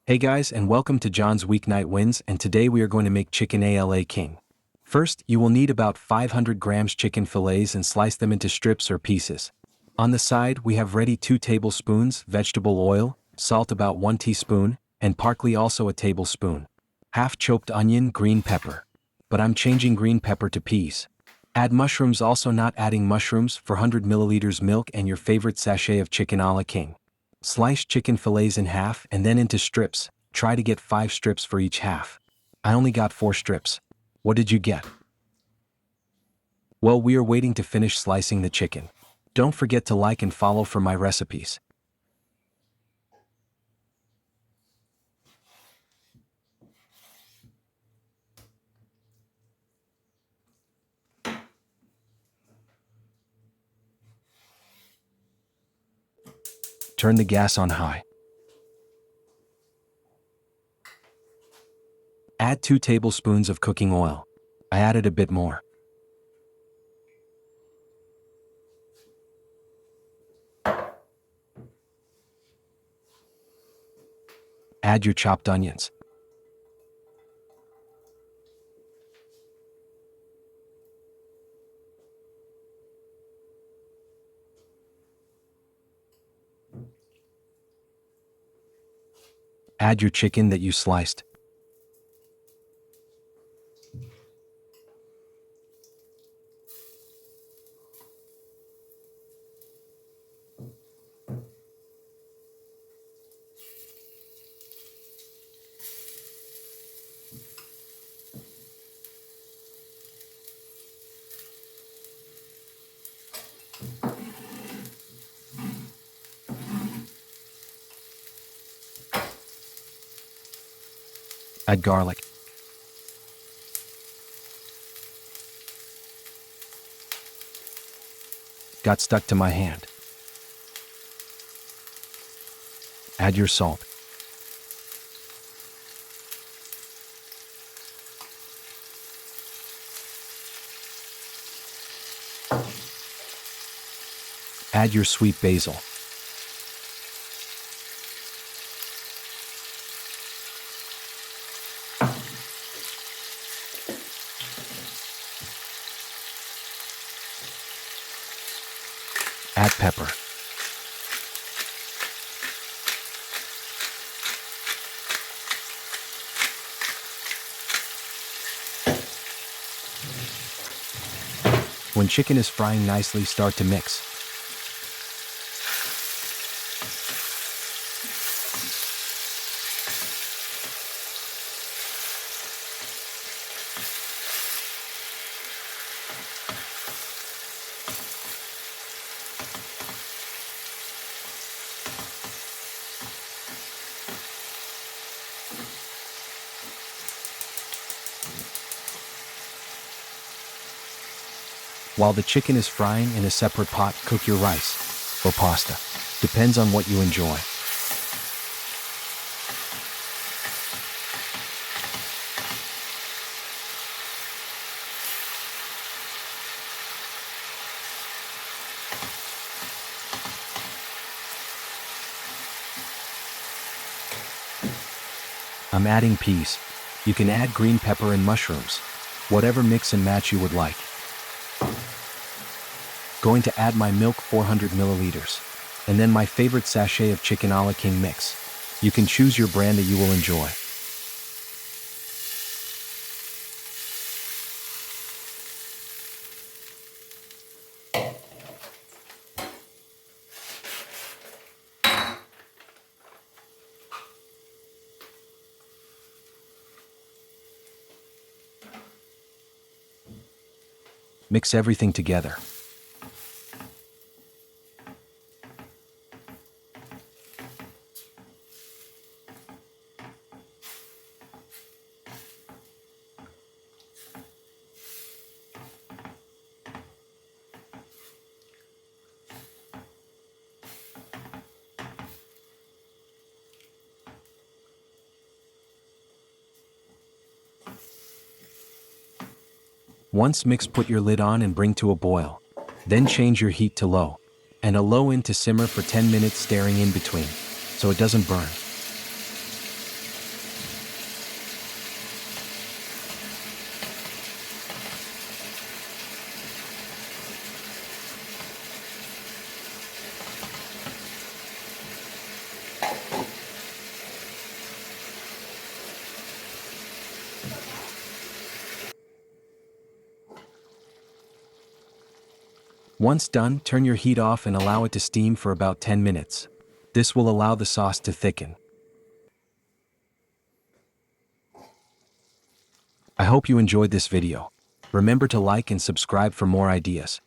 Hey guys, and welcome to John's Weeknight Wins, and today we are going to make chicken ala king. First, you will need about 500 grams chicken fillets and slice them into strips or pieces. On the side, we have ready 2 tablespoons vegetable oil, salt about 1 teaspoon, and parsley also a tablespoon. Half chopped onion, green pepper. But I'm changing green pepper to peas. Add mushrooms, also not adding mushrooms, 400 milliliters milk and your favorite sachet of chicken a la king. Slice chicken fillets in half and then into strips. Try to get 5 strips for each half. I only got 4 strips. What did you get? Well, we are waiting to finish slicing the chicken. Don't forget to like and follow for my recipes. Turn the gas on high. Add 2 tablespoons of cooking oil. I added a bit more. Add your chopped onions. Add your chicken that you sliced. Add garlic. Got stuck to my hand. Add your salt. Add your sweet basil. Add pepper. When chicken is frying nicely, start to mix. While the chicken is frying in a separate pot, cook your rice or pasta. Depends on what you enjoy. I'm adding peas. You can add green pepper and mushrooms. Whatever mix and match you would like. Going to add my milk 400 milliliters. And then my favorite sachet of chicken a la king mix. You can choose your brand that you will enjoy. Mix everything together. Once mixed, put your lid on and bring to a boil. Then change your heat to low, and a low in to simmer for 10 minutes, stirring in between, so it doesn't burn. Once done, turn your heat off and allow it to steam for about 10 minutes. This will allow the sauce to thicken. I hope you enjoyed this video. Remember to like and subscribe for more ideas.